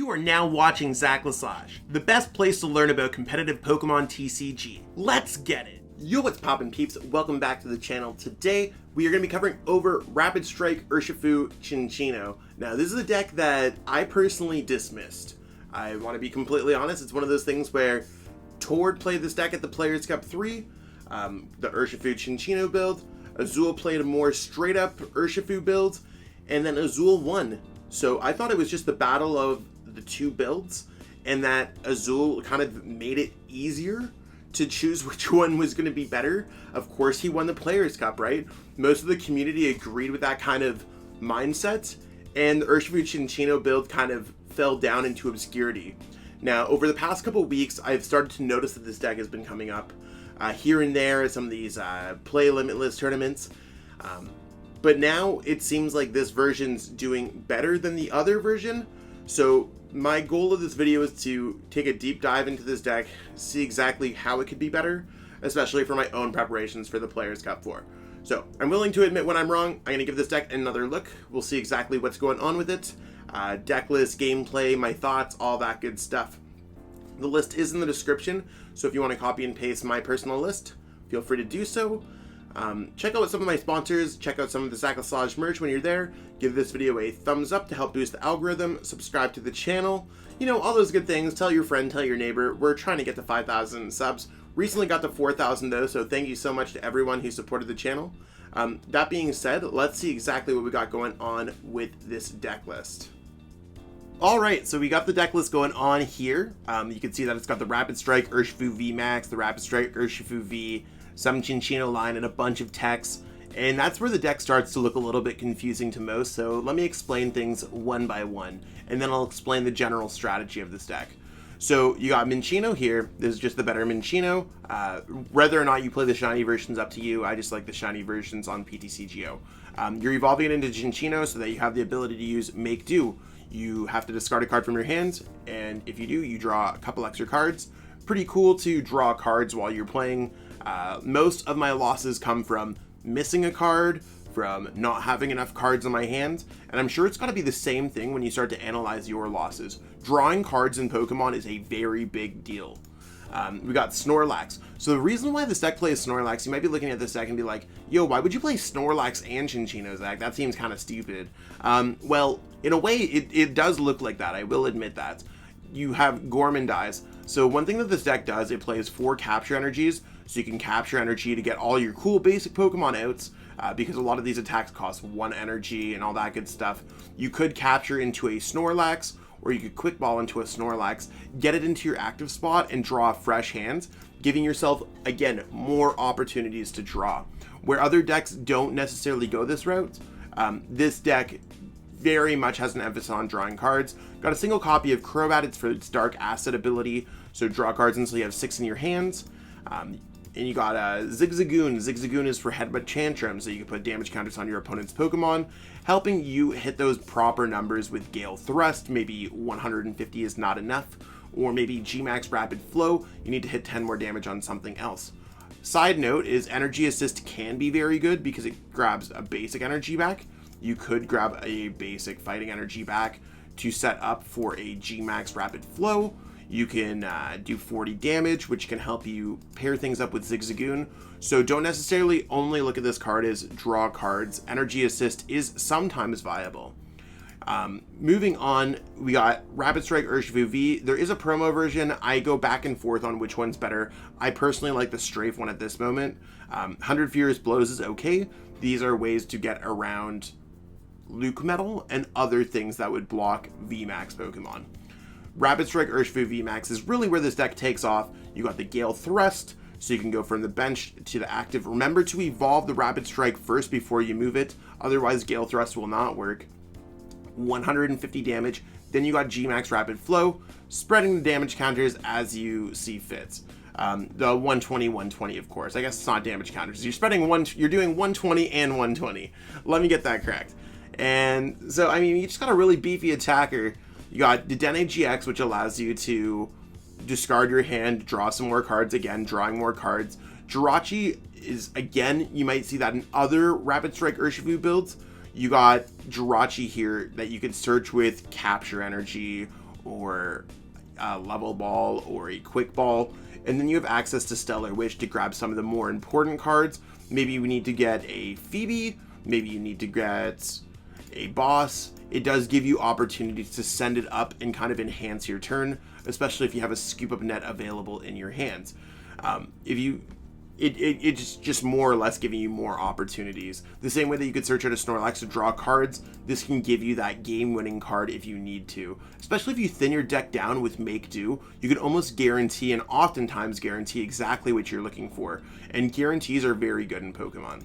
You are now watching Zacklassage, the best place to learn about competitive Pokemon TCG. Let's get it! Yo, what's poppin' peeps? Welcome back to the channel. Today, we are going to be covering over Rapid Strike Urshifu Cinccino. Now, this is a deck that I personally dismissed. I want to be completely honest, it's one of those things where Tord played this deck at the Players Cup 3, the Urshifu Cinccino build, Azul played a more straight up Urshifu build, and then Azul won. So I thought it was just the battle of the two builds, and that Azul kind of made it easier to choose which one was going to be better. Of course, he won the Players Cup, right? Most of the community agreed with that kind of mindset, and the Urshifu Cinccino build kind of fell down into obscurity. Now, over the past couple weeks, I've started to notice that this deck has been coming up here and there at some of these Play Limitless tournaments. But now it seems like this version's doing better than the other version. So my goal of this video is to take a deep dive into this deck, see exactly how it could be better, especially for my own preparations for the Players Cup 4. So I'm willing to admit when I'm wrong. I'm going to give this deck another look. We'll see exactly what's going on with it. Deck list, gameplay, my thoughts, all that good stuff. The list is in the description, so if you want to copy and paste my personal list, feel free to do so. Check out some of my sponsors, check out some of the Zacklassage merch when you're there, give this video a thumbs up to help boost the algorithm, subscribe to the channel, you know, all those good things. Tell your friend, tell your neighbor. We're trying to get to 5,000 subs. Recently got to 4,000 though, so thank you so much to everyone who supported the channel. That being said, let's see exactly what we got going on with this deck list. Alright, so we got the deck list going on here. You can see that it's got the Rapid Strike Urshifu VMAX, the Rapid Strike Urshifu V, some Cinccino line, and a bunch of techs. And that's where the deck starts to look a little bit confusing to most, so let me explain things one by one, and then I'll explain the general strategy of this deck. So you got Minccino here. This is just the better Minccino. Whether or not you play the shiny version's up to you. I just like the shiny versions on PTCGO. You're evolving it into Cinccino so that you have the ability to use Make Do. You have to discard a card from your hands, and if you do, you draw a couple extra cards. Pretty cool to draw cards while you're playing. Most of my losses come from missing a card, from not having enough cards in my hand, and I'm sure it's got to be the same thing when you start to analyze your losses. Drawing cards in Pokemon is a very big deal. We got Snorlax. So the reason why this deck plays Snorlax, you might be looking at this deck and be like, yo, why would you play Snorlax and Cinccino, Zach? That seems kind of stupid. Well, in a way, it does look like that. I will admit that. You have Gormandize. So one thing that this deck does, it plays 4 capture energies, so you can capture energy to get all your cool basic Pokemon outs, because a lot of these attacks cost 1 energy and all that good stuff. You could capture into a Snorlax, or you could quick ball into a Snorlax, get it into your active spot, and draw a fresh hand, giving yourself, again, more opportunities to draw. Where other decks don't necessarily go this route, this deck very much has an emphasis on drawing cards. Got a single copy of Crobat. It's for its Dark Asset ability, so draw cards until you have 6 in your hands. And you got Zigzagoon. Zigzagoon is for Headbutt Tantrum, so you can put damage counters on your opponent's Pokemon, helping you hit those proper numbers with Gale Thrust. Maybe 150 is not enough, or maybe G-Max Rapid Flow, you need to hit 10 more damage on something else. Side note is Energy Assist can be very good because it grabs a basic energy back. You could grab a basic fighting energy back to set up for a G-Max Rapid Flow. You can do 40 damage, which can help you pair things up with Zigzagoon. So don't necessarily only look at this card as draw cards. Energy Assist is sometimes viable. Moving on, we got Rapid Strike Urshifu V. There is a promo version. I go back and forth on which one's better. I personally like the Strafe one at this moment. 100 Furious Blows is okay. These are ways to get around Luke Metal and other things that would block VMAX Pokemon. Rapid Strike Urshifu VMAX is really where this deck takes off. You got the Gale Thrust, so you can go from the bench to the active. Remember to evolve the Rapid Strike first before you move it, otherwise Gale Thrust will not work. 150 damage, then you got G-Max Rapid Flow, spreading the damage counters as you see fit. The 120, 120, of course. I guess it's not damage counters. You're doing 120 and 120. Let me get that correct. And so, I mean, you just got a really beefy attacker. You got Dedenne GX, which allows you to discard your hand, draw some more cards, again, drawing more cards. Jirachi is, again, you might see that in other Rapid Strike Urshifu builds. You got Jirachi here that you can search with Capture Energy or a Level Ball or a Quick Ball. And then you have access to Stellar Wish to grab some of the more important cards. Maybe you need to get a Phoebe, maybe you need to get a Boss. It does give you opportunities to send it up and kind of enhance your turn, especially if you have a Scoop Up Net available in your hands. It's just more or less giving you more opportunities. The same way that you could search out a Snorlax to draw cards, this can give you that game-winning card if you need to. Especially if you thin your deck down with Make Do, you can almost guarantee and oftentimes guarantee exactly what you're looking for. And guarantees are very good in Pokemon.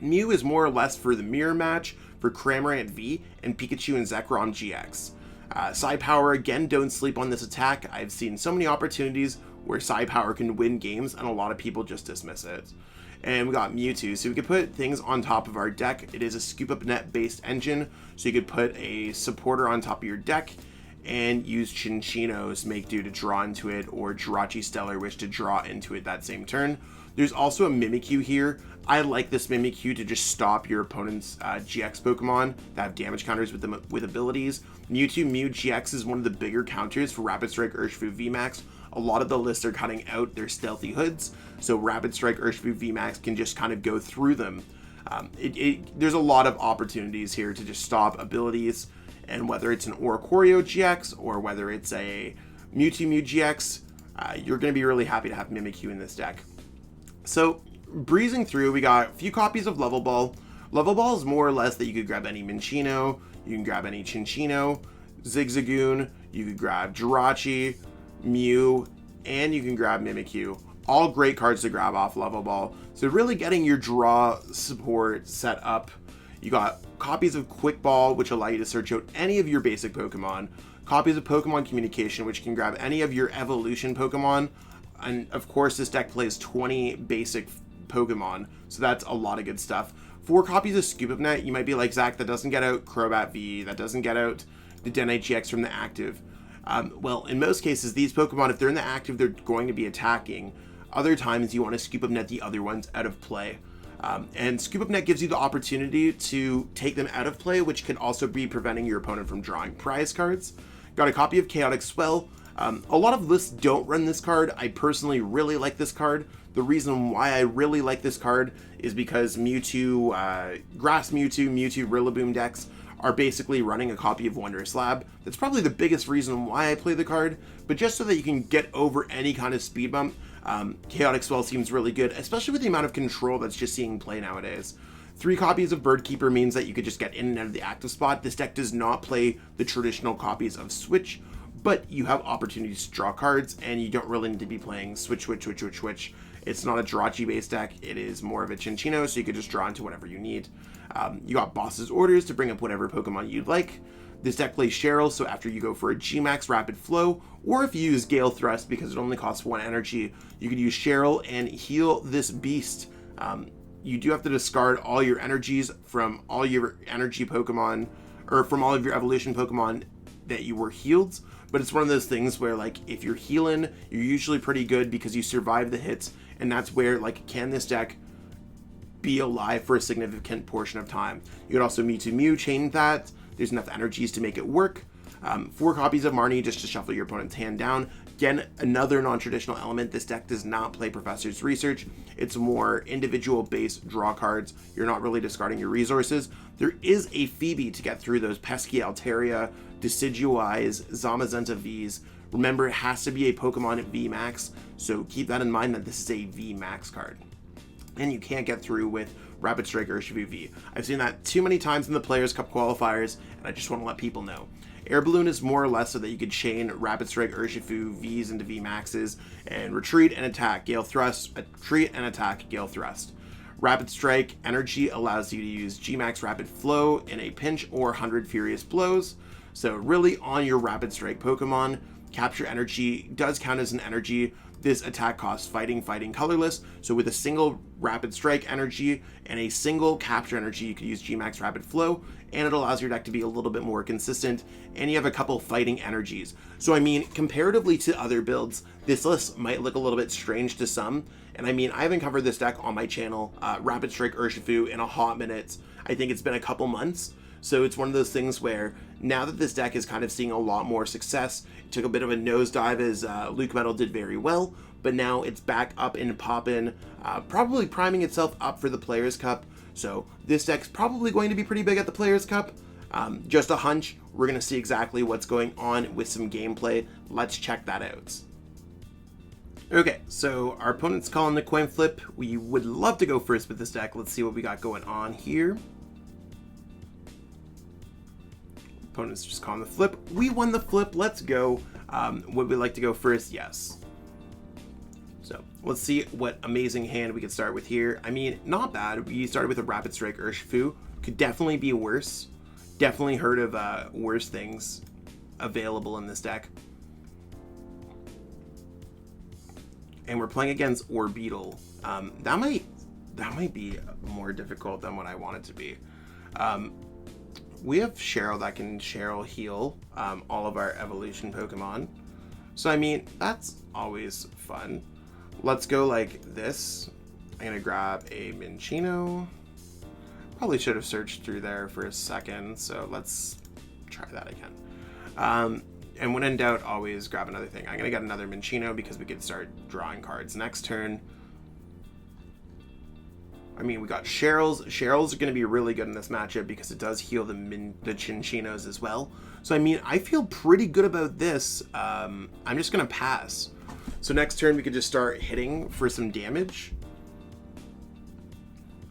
Mew is more or less for the mirror match for Cramorant V and Pikachu and Zekrom GX. Psi Power, again, don't sleep on this attack. I've seen so many opportunities where Psi Power can win games and a lot of people just dismiss it. And we got Mewtwo, so we could put things on top of our deck. It is a Scoop Up Net based engine, so you could put a supporter on top of your deck and use Cinccino's Make Do to draw into it, or Jirachi Stellar Wish to draw into it that same turn. There's also a Mimikyu here. I like this Mimikyu to just stop your opponent's GX Pokemon that have damage counters with abilities. Mewtwo Mew GX is one of the bigger counters for Rapid Strike Urshifu VMAX. A lot of the lists are cutting out their stealthy hoods, so Rapid Strike Urshifu VMAX can just kind of go through them. There's a lot of opportunities here to just stop abilities, and whether it's an Oricorio GX or whether it's a Mewtwo Mew GX, you're going to be really happy to have Mimikyu in this deck. So, breezing through, we got a few copies of Level Ball. Level Ball is more or less that you could grab any Minccino, you can grab any Cinccino, Zigzagoon, you could grab Jirachi, Mew, and you can grab Mimikyu. All great cards to grab off Level Ball. So really getting your draw support set up. You got copies of Quick Ball, which allow you to search out any of your basic Pokemon. Copies of Pokemon Communication, which can grab any of your evolution Pokemon. And of course, this deck plays 20 basic Pokemon, so that's a lot of good stuff. 4 copies of Scoop Up Net. You might be like, Zach, that doesn't get out Crobat V, that doesn't get out the Denite GX from the active. Well, in most cases, these Pokemon, if they're in the active, they're going to be attacking. Other times, you want to Scoop Up Net the other ones out of play. And Scoop Up Net gives you the opportunity to take them out of play, which can also be preventing your opponent from drawing prize cards. Got a copy of Chaotic Swell. A lot of lists don't run this card. I personally really like this card. The reason why I really like this card is because Mewtwo, Grass Mewtwo, Mewtwo Rillaboom decks are basically running a copy of Wondrous Lab. That's probably the biggest reason why I play the card, but just so that you can get over any kind of speed bump, Chaotic Swell seems really good, especially with the amount of control that's just seeing play nowadays. 3 copies of Birdkeeper means that you could just get in and out of the active spot. This deck does not play the traditional copies of Switch, but you have opportunities to draw cards, and you don't really need to be playing Switch. It's not a Jirachi-based deck. It is more of a Cinccino, so you could just draw into whatever you need. You got Boss's Orders to bring up whatever Pokemon you'd like. This deck plays Cheryl, so after you go for a G-Max Rapid Flow, or if you use Gale Thrust because it only costs 1 energy, you could use Cheryl and heal this beast. You do have to discard all your energies from all your energy Pokemon, or from all of your evolution Pokemon that you were healed. But it's one of those things where, like, if you're healing, you're usually pretty good because you survive the hits, and that's where, like, can this deck be alive for a significant portion of time? You could also Mewtwo Mew chain that. There's enough energies to make it work. 4 copies of Marnie just to shuffle your opponent's hand down. Again, another non-traditional element. This deck does not play Professor's Research. It's more individual-based draw cards. You're not really discarding your resources. There is a Phoebe to get through those pesky Altaria, Decidueyes, Zamazenta Vs. Remember, it has to be a Pokemon at VMAX, so keep that in mind that this is a VMAX card. And you can't get through with Rapid Strike Urshifu V. I've seen that too many times in the Players' Cup qualifiers, and I just want to let people know. Air Balloon is more or less so that you could chain Rapid Strike Urshifu Vs into VMAXs and retreat and attack Gale Thrust, retreat and attack Gale Thrust. Rapid Strike Energy allows you to use G-Max Rapid Flow in a pinch or 100 Furious Blows. So really on your Rapid Strike Pokemon, Capture Energy does count as an energy. This attack costs fighting, colorless. So with a single Rapid Strike energy and a single Capture energy, you could use G-Max Rapid Flow, and it allows your deck to be a little bit more consistent, and you have a couple fighting energies. So I mean, comparatively to other builds, this list might look a little bit strange to some, and I mean, I haven't covered this deck on my channel, Rapid Strike Urshifu, in a hot minute. I think it's been a couple months. So it's one of those things where now that this deck is kind of seeing a lot more success, it took a bit of a nosedive as Luke Metal did very well, but now it's back up and poppin', probably priming itself up for the Players' Cup. So this deck's probably going to be pretty big at the Players' Cup. Just a hunch. We're going to see exactly what's going on with some gameplay. Let's check that out. Okay, so our opponent's calling the coin flip. We would love to go first with this deck. Let's see what we got going on here. Opponent's just calling the flip. We won the flip. Let's go. Would we like to go first? Yes. So let's see what amazing hand we could start with here. I mean, not bad. We started with a Rapid Strike Urshifu. Could definitely be worse. Definitely heard of worse things available in this deck. And we're playing against Orbeetle. That might be more difficult than what I want it to be. We have Cheryl that can Cheryl heal all of our evolution Pokemon. So I mean, that's always fun. Let's go like this. I'm gonna grab a Minccino. Probably should have searched through there for a second, so let's try that again. And when in doubt, always grab another thing. I'm gonna get another Minccino because we could start drawing cards next turn. I mean, we got Cheryl's. Cheryl's are gonna be really good in this matchup because it does heal the Cincinos as well. So I mean, I feel pretty good about this. I'm just gonna pass. So next turn we could just start hitting for some damage.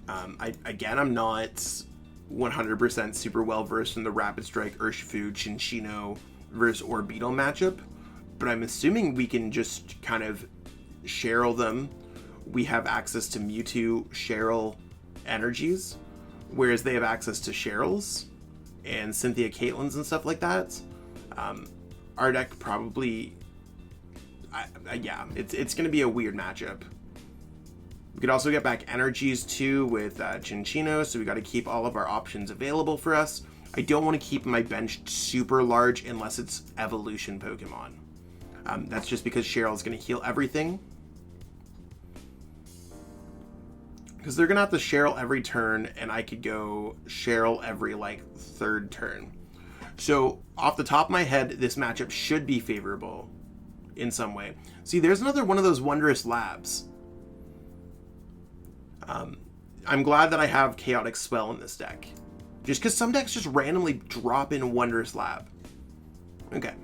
I'm not 100% super well versed in the Rapid Strike Urshifu Cinccino versus Orbeetle matchup, but I'm assuming we can just kind of Cheryl them. We have access to Mewtwo Cheryl energies, whereas they have access to Cheryls and Cynthia Caitlins and stuff like that. Our deck probably, yeah, it's going to be a weird matchup. We could also get back energies too with Cinccino, so we got to keep all of our options available for us. I don't want to keep my bench super large unless it's evolution Pokemon. That's just because Cheryl's going to heal everything. Because they're going to have to Cheryl every turn, and I could go Cheryl every, like, third turn. So, off the top of my head, this matchup should be favorable in some way. See, there's another one of those Wondrous Labs. I'm glad that I have Chaotic Swell in this deck. Just because some decks just randomly drop in Wondrous Lab. Okay.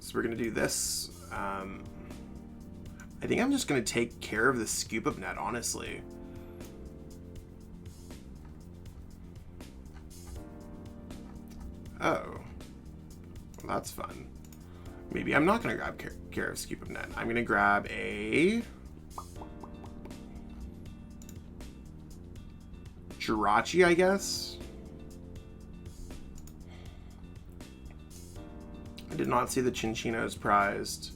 So we're going to do this. I think I'm just going to take care of the Scoop Up Net, honestly. Oh. Well, that's fun. Maybe I'm not going to grab care of Scoop Up Net. I'm going to grab a Jirachi, I guess. I did not see the Cincinos prized.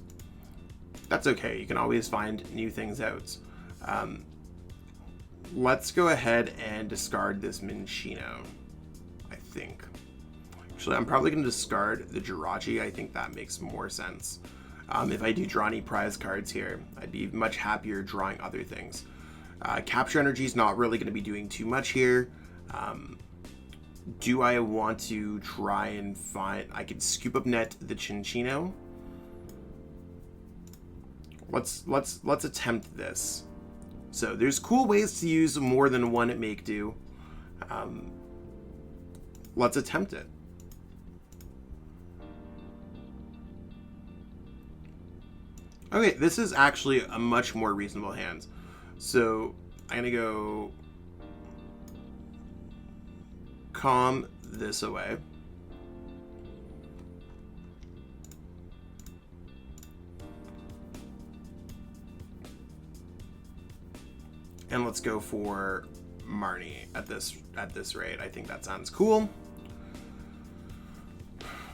That's okay. You can always find new things out. Let's go ahead and discard this Minccino, I think. Actually, I'm probably going to discard the Jirachi. I think that makes more sense. If I do draw any prize cards here, I'd be much happier drawing other things. Capture Energy is not really going to be doing too much here. Do I want to try and find... I could Scoop Up Net the Cinccino. Let's attempt this. So there's cool ways to use more than one Make Do. Let's attempt it. Okay, this is actually a much more reasonable hand. So I'm gonna go calm this away. And let's go for Marnie at this rate. I think that sounds cool.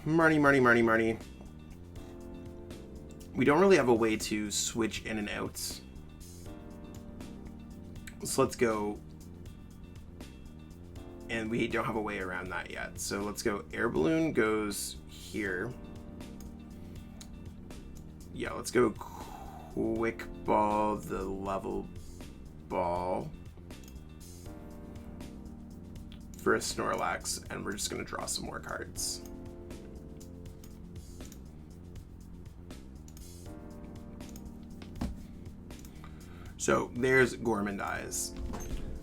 Marnie. We don't really have a way to switch in and out. So let's go, and we don't have a way around that yet. So let's go Air Balloon goes here. Yeah, let's go Quick Ball the level ball. for a Snorlax, and we're just going to draw some more cards. So there's Gormandize.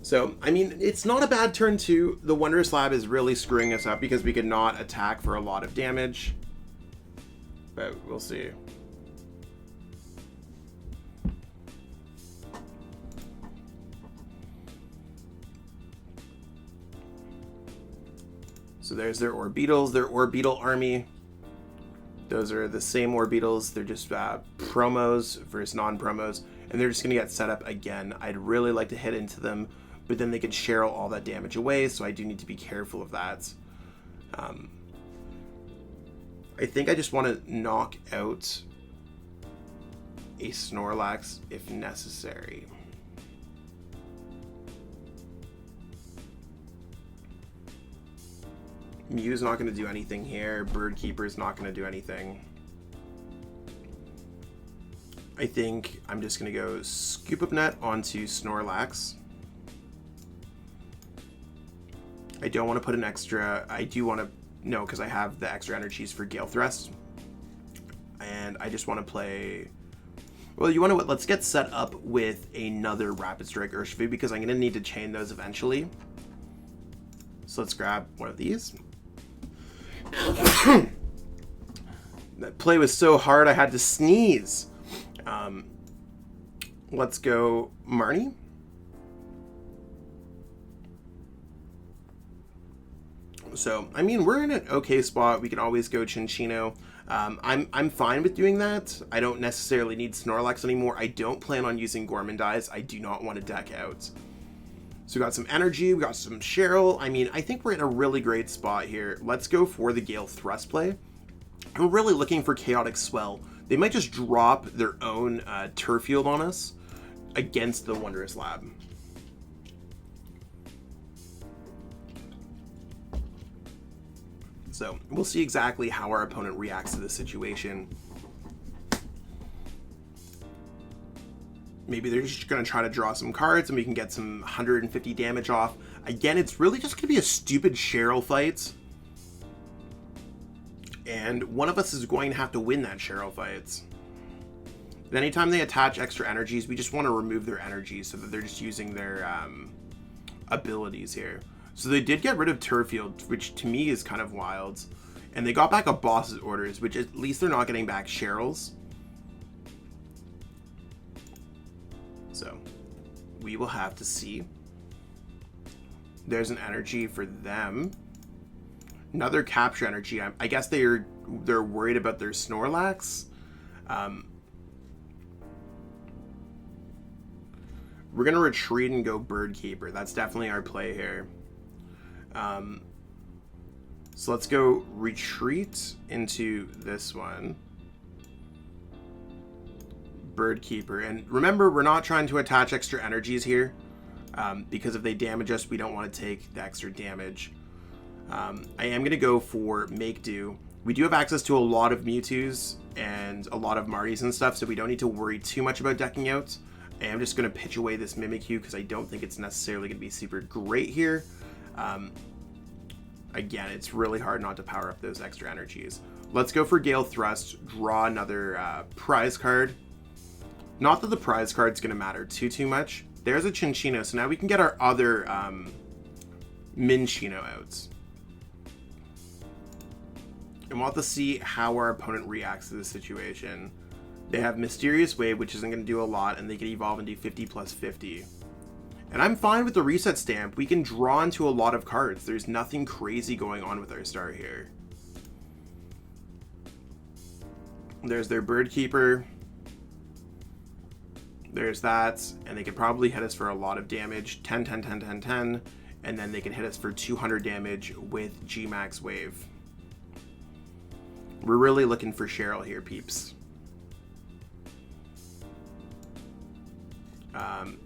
So, I mean, it's not a bad turn two. The Wondrous Lab is really screwing us up because we could not attack for a lot of damage. But we'll see. So there's their Orbeetles, their Orbeetle army. Those are the same Orbeetles. They're just promos versus non-promos. And they're just going to get set up again. I'd really like to hit into them, but then they could Cheryl all that damage away, so I do need to be careful of that. I think I just want to knock out a Snorlax if necessary. Mew's not going to do anything here. Bird Keeper's not going to do anything. I think I'm just going to go Scoop Up Net onto Snorlax. I don't want to put an extra. I do want to, no, because I have the extra energies for Gale Thrust. And I just want to play, well, you want to, let's get set up with another Rapid Strike Urshifu because I'm going to need to chain those eventually. So let's grab one of these. That play was so hard I had to sneeze. Let's go Marnie. So, I mean, we're in an okay spot. We can always go Cinccino. I'm fine with doing that. I don't necessarily need Snorlax anymore. I don't plan on using Gormandize. I do not want to deck out. So we got some energy, we got some Cheryl. I mean, I think we're in a really great spot here. Let's go for the Gale Thrust play. I'm really looking for Chaotic Swell. They might just drop their own Turf Field on us against the Wondrous Lab. So we'll see exactly how our opponent reacts to this situation. Maybe they're just going to try to draw some cards and we can get some 150 damage off. Again, it's really just going to be a stupid Cheryl fight. And one of us is going to have to win that Cheryl fight. And anytime they attach extra energies, we just want to remove their energies so that they're just using their abilities here. So they did get rid of Turfield, which to me is kind of wild. And they got back a Boss's Orders, which at least they're not getting back Cheryl's. So we will have to see. There's an energy for them. Another capture energy. I guess they're worried about their Snorlax. We're gonna retreat and go Bird Keeper. That's definitely our play here. So let's go retreat into this one. Bird Keeper. And remember, we're not trying to attach extra energies here, because if they damage us, we don't want to take the extra damage. I am going to go for Make Do. We do have access to a lot of Mewtwo's and a lot of Martys and stuff, so we don't need to worry too much about decking out. I am just going to pitch away this Mimikyu because I don't think it's necessarily going to be super great here. Again, it's really hard not to power up those extra energies. Let's go for Gale Thrust, draw another prize card. Not that the prize card's going to matter too much. There's a Cinccino, so now we can get our other Minccino out. And we'll have to see how our opponent reacts to this situation. They have Mysterious Wave, which isn't going to do a lot, and they can evolve into 50 plus 50. And I'm fine with the Reset Stamp. We can draw into a lot of cards. There's nothing crazy going on with our start here. There's their Bird Keeper. There's that, and they could probably hit us for a lot of damage. 10, 10, 10, 10, 10, and then they can hit us for 200 damage with VMAX Wave. We're really looking for Cheryl here, peeps.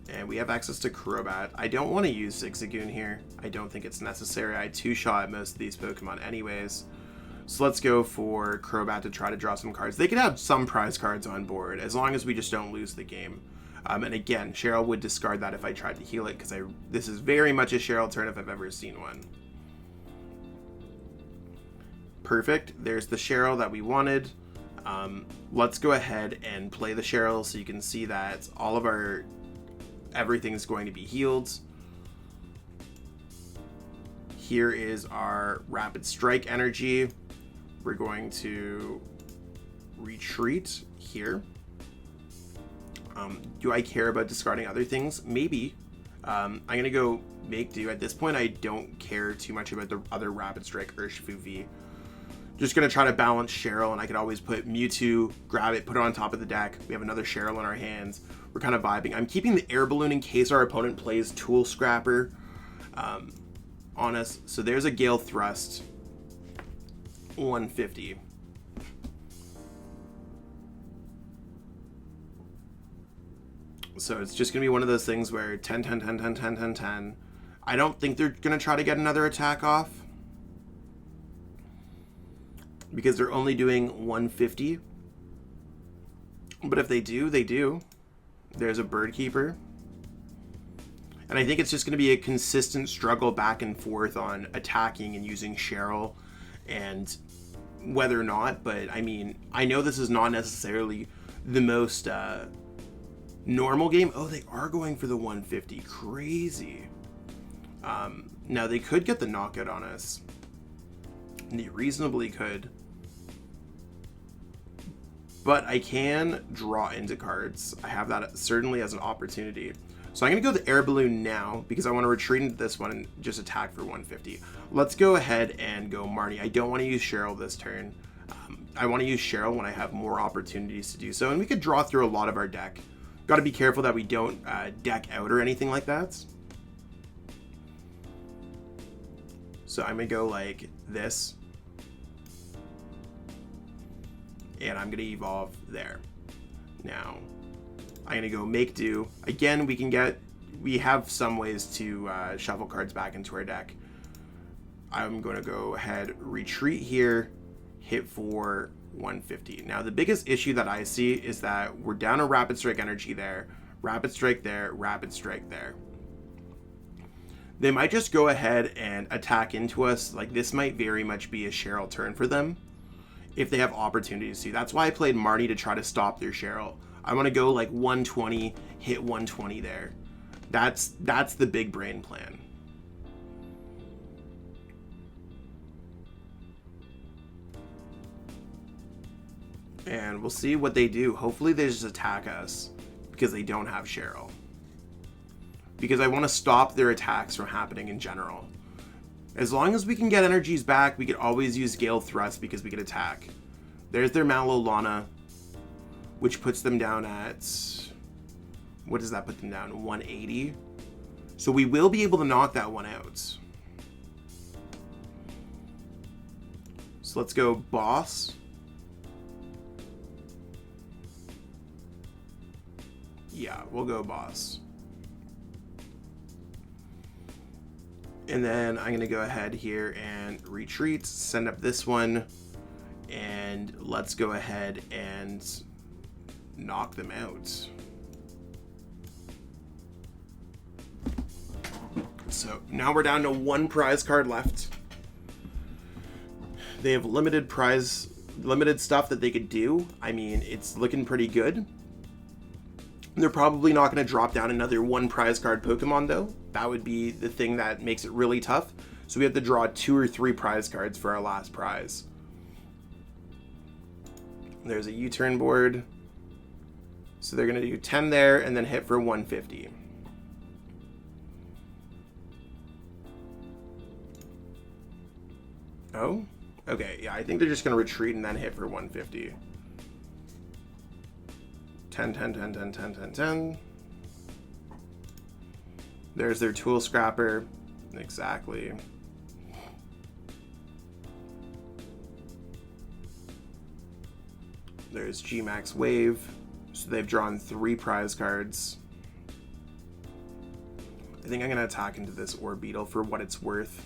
And we have access to Crobat. I don't want to use Zigzagoon here. I don't think it's necessary. I two-shot at most of these Pokemon anyways. So let's go for Crobat to try to draw some cards. They could have some prize cards on board, as long as we just don't lose the game. And again, Cheryl would discard that if I tried to heal it, because this is very much a Cheryl turn if I've ever seen one. Perfect. There's the Cheryl that we wanted. Let's go ahead and play the Cheryl so you can see that all of our everything's going to be healed. Here is our Rapid Strike energy. We're going to retreat here. Do I care about discarding other things? Maybe. I'm going to go make do. At this point, I don't care too much about the other Rapid Strike Urshifu V. Just going to try to balance Cheryl, and I could always put Mewtwo, grab it, put it on top of the deck. We have another Cheryl in our hands. We're kind of vibing. I'm keeping the Air Balloon in case our opponent plays Tool Scrapper on us. So there's a Gale Thrust. 150. So it's just going to be one of those things where 10, 10, 10, 10, 10, 10, 10. I don't think they're going to try to get another attack off, because they're only doing 150. But if they do, they do. There's a Bird Keeper. And I think it's just going to be a consistent struggle back and forth on attacking and using Cheryl and whether or not. But I mean, I know this is not necessarily the most normal game. Oh, they are going for the 150. Crazy. Now they could get the knockout on us. They reasonably could. But I can draw into cards. I have that certainly as an opportunity. So I'm going to go the Air Balloon now because I want to retreat into this one and just attack for 150. Let's go ahead and go Marnie. I don't want to use Cheryl this turn. I want to use Cheryl when I have more opportunities to do so. And we could draw through a lot of our deck. Got to be careful that we don't deck out or anything like that. So I'm going to go like this. And I'm going to evolve there. Now, I'm going to go make do. Again, we have some ways to shuffle cards back into our deck. I'm going to go ahead, retreat here, hit for 150. Now, the biggest issue that I see is that we're down a Rapid Strike energy there, Rapid Strike there, Rapid Strike there. They might just go ahead and attack into us. Like, this might very much be a Cheryl turn for them if they have opportunities to. That's why I played Marnie, to try to stop their Cheryl. I want to go like 120, hit 120 there. That's the big brain plan. And we'll see what they do. Hopefully they just attack us because they don't have Cheryl. Because I want to stop their attacks from happening in general. As long as we can get energies back, we could always use Gale Thrust because we could attack. There's their Malolana, which puts them down at... What does that put them down? 180? So we will be able to knock that one out. So let's go Boss. Yeah, we'll go Boss. And then I'm going to go ahead here and retreat, send up this one, and let's go ahead and knock them out. So now we're down to one prize card left. They have limited stuff that they could do. I mean, it's looking pretty good. They're probably not going to drop down another one prize card Pokemon, though. That would be the thing that makes it really tough. So we have to draw 2 or 3 prize cards for our last prize. There's a U-turn board. So they're going to do 10 there and then hit for 150. Oh? Okay, yeah, I think they're just going to retreat and then hit for 150. 10, 10, 10, 10, 10, 10, 10. There's their Tool Scrapper. Exactly. There's VMAX Wave. So they've drawn 3 prize cards. I think I'm going to attack into this Orbeetle for what it's worth.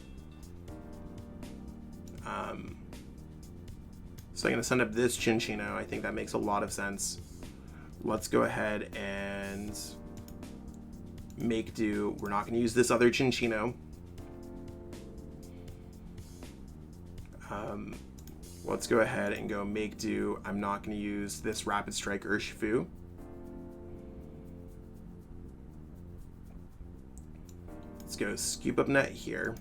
So I'm going to send up this Cinccino. I think that makes a lot of sense. Let's go ahead and make do. We're not going to use this other Cinccino. Let's go ahead and go make do. I'm not going to use this Rapid Strike Urshifu. Let's go Scoop Up Net here.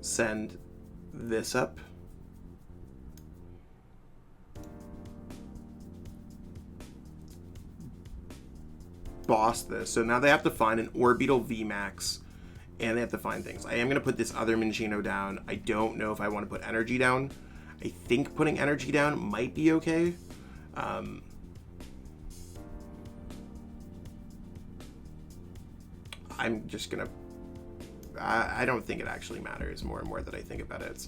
Send this up. Boss this. So now they have to find an Orbeetle VMAX, and they have to find things. I am going to put this other Minccino down. I don't know if I want to put energy down. I think putting energy down might be okay. I'm just going to... I don't think it actually matters more and more that I think about it.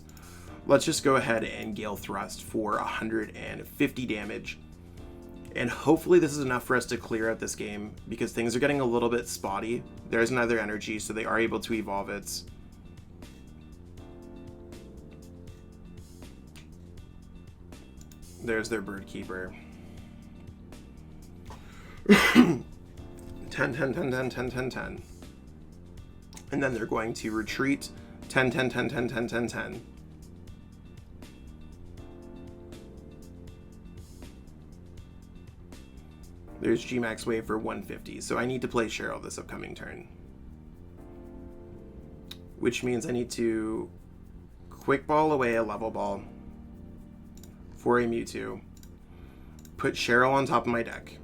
Let's just go ahead and Gale Thrust for 150 damage. And hopefully this is enough for us to clear out this game, because things are getting a little bit spotty. There's another energy, so they are able to evolve it. There's their Bird Keeper. 10, 10, 10, 10, 10, 10, 10. And then they're going to retreat 10, 10, 10, 10, 10, 10, 10. There's G-Max Wave for 150, so I need to play Cheryl this upcoming turn. Which means I need to Quick Ball away a Level Ball for a Mewtwo. Put Cheryl on top of my deck.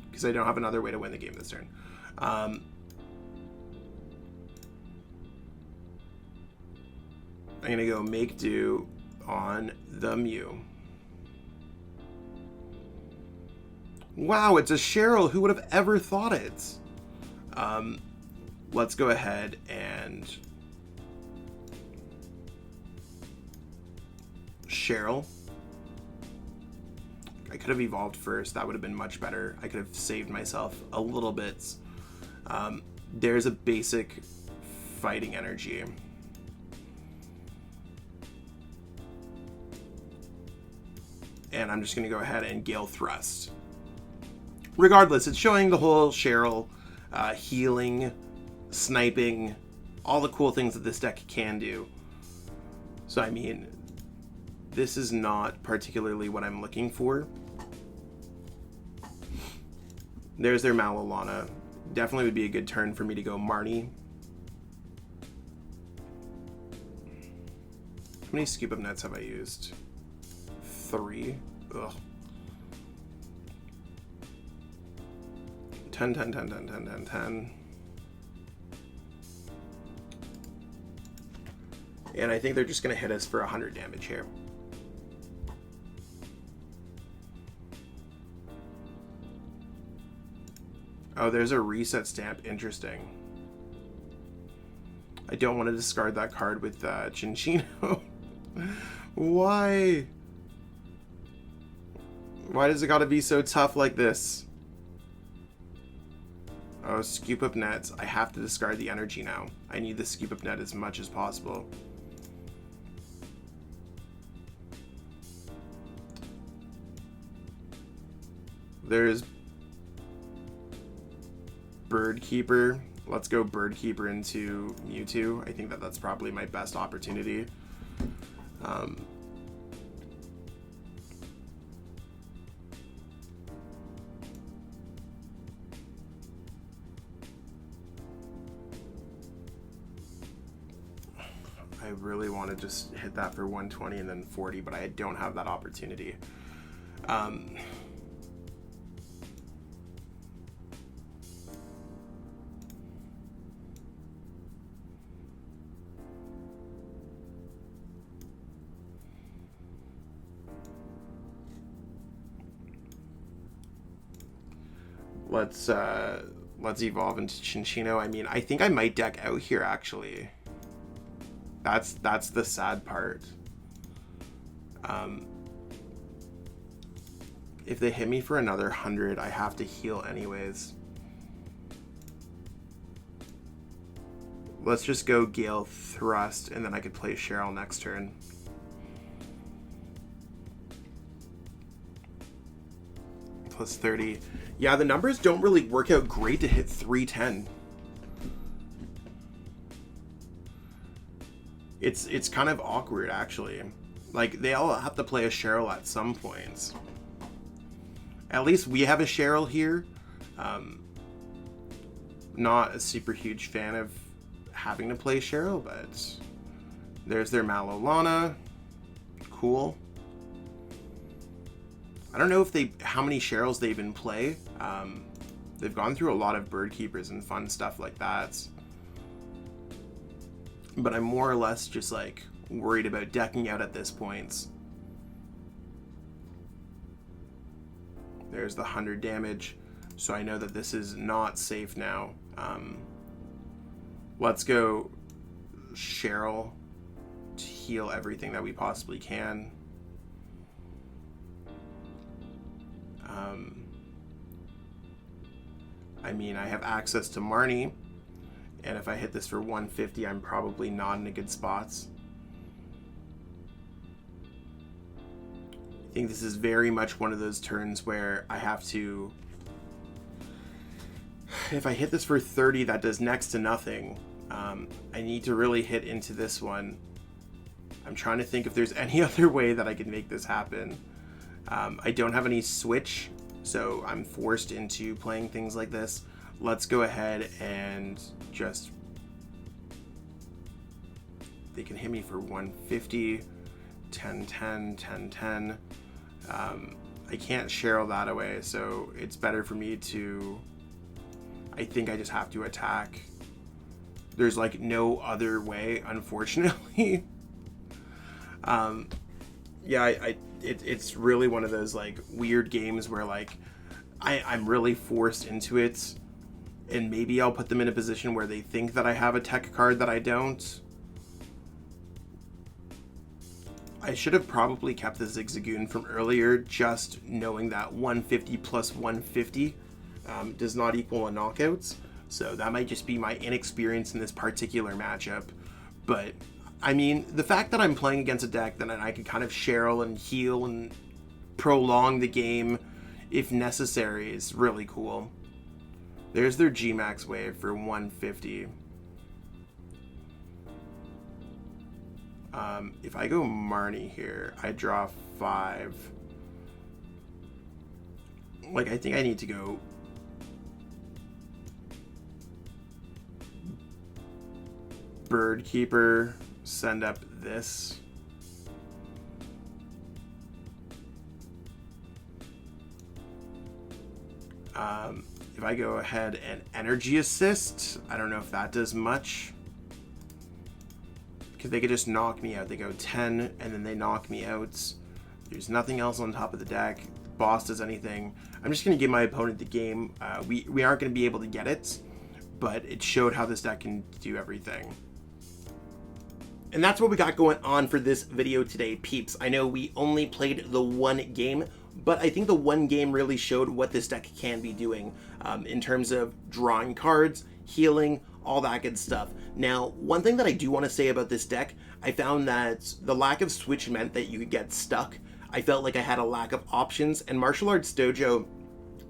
Because I don't have another way to win the game this turn. I'm going to go Make Do on the Mew. Wow, it's a Cheryl. Who would have ever thought it? Let's go ahead and Cheryl. I could have evolved first. That would have been much better. I could have saved myself a little bit. There's a basic fighting energy. And I'm just going to go ahead and Gale Thrust. Regardless, it's showing the whole Cheryl healing, sniping, all the cool things that this deck can do. So, I mean, this is not particularly what I'm looking for. There's their Malalana. Definitely would be a good turn for me to go Marnie. How many Scoop Up Nets have I used? 3. Ugh. 10, 10, 10, 10, 10, 10, 10. And I think they're just going to hit us for 100 damage here. Oh, there's a reset stamp. Interesting. I don't want to discard that card with Cinccino. Why? Why does it gotta be so tough like this? Oh, Scoop Up Nets. I have to discard the energy now. I need the Scoop Up Net as much as possible. There's Bird Keeper. Let's go Bird Keeper into Mewtwo. I think that that's probably my best opportunity. I really want to just hit that for 120 and then 40, but I don't have that opportunity. Let's evolve into Cinccino. I mean, I think I might deck out here actually. That's the sad part. If they hit me for another 100, I have to heal anyways. Let's just go Gale Thrust, and then I could play Cheryl next turn. Plus 30. Yeah, the numbers don't really work out great to hit 310. It's kind of awkward, actually. Like, they all have to play a Cheryl at some points. At least we have a Cheryl here. Not a super huge fan of having to play Cheryl, but there's their Malolana. Cool. I don't know if how many Cheryls they even play. They've gone through a lot of bird keepers and fun stuff like that. But I'm more or less just like worried about decking out at this point. There's the 100 damage. So I know that this is not safe now. Let's go Cheryl to heal everything that we possibly can. I mean, I have access to Marnie, and if I hit this for 150, I'm probably not in a good spot. I think this is very much one of those turns where I have to... If I hit this for 30, that does next to nothing. I need to really hit into this one. I'm trying to think if there's any other way that I can make this happen. I don't have any switch, so I'm forced into playing things like this. Let's go ahead and just... They can hit me for 150, 10, 10, 10, 10. I can't Cheryl that away, so it's better for me to... I think I just have to attack. There's like no other way, unfortunately. Yeah, it's really one of those like weird games where like I'm really forced into it, and maybe I'll put them in a position where they think that I have a tech card that I don't. I should have probably kept the Zigzagoon from earlier, just knowing that 150 plus 150 does not equal a knockout. So that might just be my inexperience in this particular matchup. But I mean, the fact that I'm playing against a deck that I can kind of Cheryl and heal and prolong the game if necessary is really cool. There's their VMAX wave for 150. If I go Marnie here, I draw 5. Like, I think I need to go Bird Keeper, send up this. If I go ahead and Energy Assist, I don't know if that does much. Because they could just knock me out. They go 10 and then they knock me out. There's nothing else on top of the deck. The boss does anything. I'm just going to give my opponent the game. We aren't going to be able to get it, but it showed how this deck can do everything. And that's what we got going on for this video today, peeps. I know we only played the one game, but I think the one game really showed what this deck can be doing in terms of drawing cards, healing, all that good stuff. Now, one thing that I do want to say about this deck, I found that the lack of switch meant that you could get stuck. I felt like I had a lack of options, and Martial Arts Dojo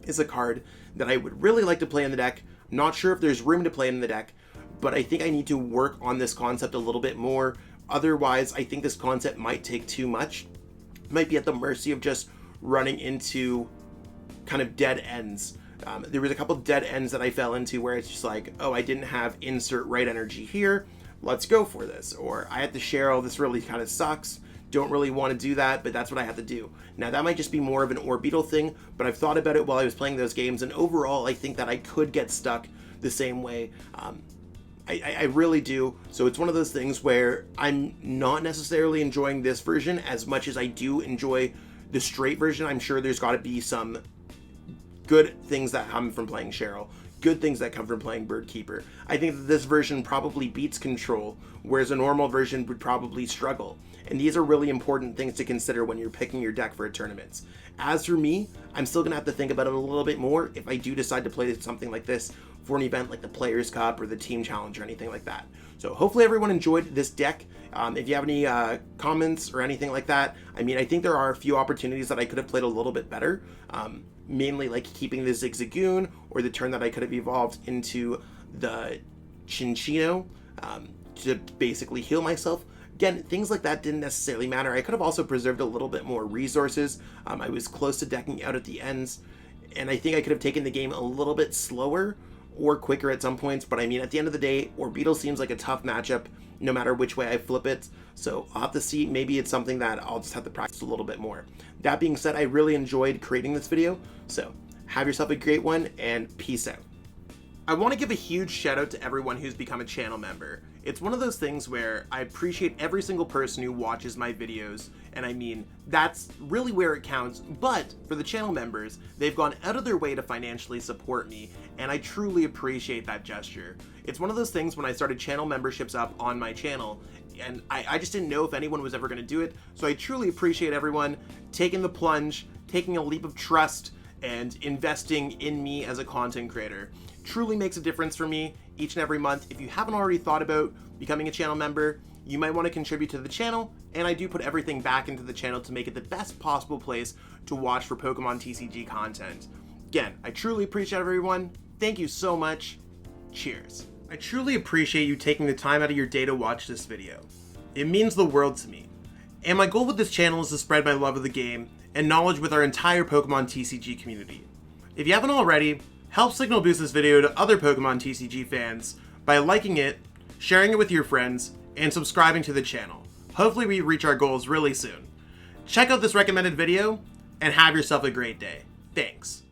is a card that I would really like to play in the deck. I'm not sure if there's room to play in the deck, but I think I need to work on this concept a little bit more. Otherwise, I think this concept might take too much. Might be at the mercy of just running into kind of dead ends. There was a couple dead ends that I fell into where it's just like, oh, I didn't have insert right energy here. Let's go for this. Or I had to Cheryl, this really kind of sucks. Don't really want to do that, but that's what I have to do. Now, that might just be more of an Orbeetle thing, but I've thought about it while I was playing those games, and overall, I think that I could get stuck the same way. I really do. So it's one of those things where I'm not necessarily enjoying this version as much as I do enjoy the straight version. I'm sure there's got to be some good things that come from playing Cheryl, good things that come from playing Bird Keeper. I think that this version probably beats Control, whereas a normal version would probably struggle. And these are really important things to consider when you're picking your deck for a tournament. As for me, I'm still going to have to think about it a little bit more if I do decide to play something like this for an event like the Players Cup or the Team Challenge or anything like that. So hopefully everyone enjoyed this deck. If you have any comments or anything like that, I mean, I think there are a few opportunities that I could have played a little bit better. Mainly like keeping the Zigzagoon, or the turn that I could have evolved into the Cinccino to basically heal myself. Again, things like that didn't necessarily matter. I could have also preserved a little bit more resources. I was close to decking out at the ends, and I think I could have taken the game a little bit slower or quicker at some points, but I mean, at the end of the day, Orbeetle seems like a tough matchup no matter which way I flip it, so I'll have to see. Maybe it's something that I'll just have to practice a little bit more. That being said, I really enjoyed creating this video, so have yourself a great one, and peace out. I want to give a huge shout out to everyone who's become a channel member. It's one of those things where I appreciate every single person who watches my videos, and I mean, that's really where it counts, but for the channel members, they've gone out of their way to financially support me, and I truly appreciate that gesture. It's one of those things when I started channel memberships up on my channel, and I just didn't know if anyone was ever going to do it, so I truly appreciate everyone taking the plunge, taking a leap of trust, and investing in me as a content creator. Truly makes a difference for me each and every month. If you haven't already thought about becoming a channel member, you might want to contribute to the channel, and I do put everything back into the channel to make it the best possible place to watch for Pokemon TCG content. Again, I truly appreciate everyone. Thank you so much. Cheers. I truly appreciate you taking the time out of your day to watch this video. It means the world to me. And my goal with this channel is to spread my love of the game and knowledge with our entire Pokemon TCG community. If you haven't already, help signal boost this video to other Pokemon TCG fans by liking it, sharing it with your friends, and subscribing to the channel. Hopefully we reach our goals really soon. Check out this recommended video, and have yourself a great day. Thanks.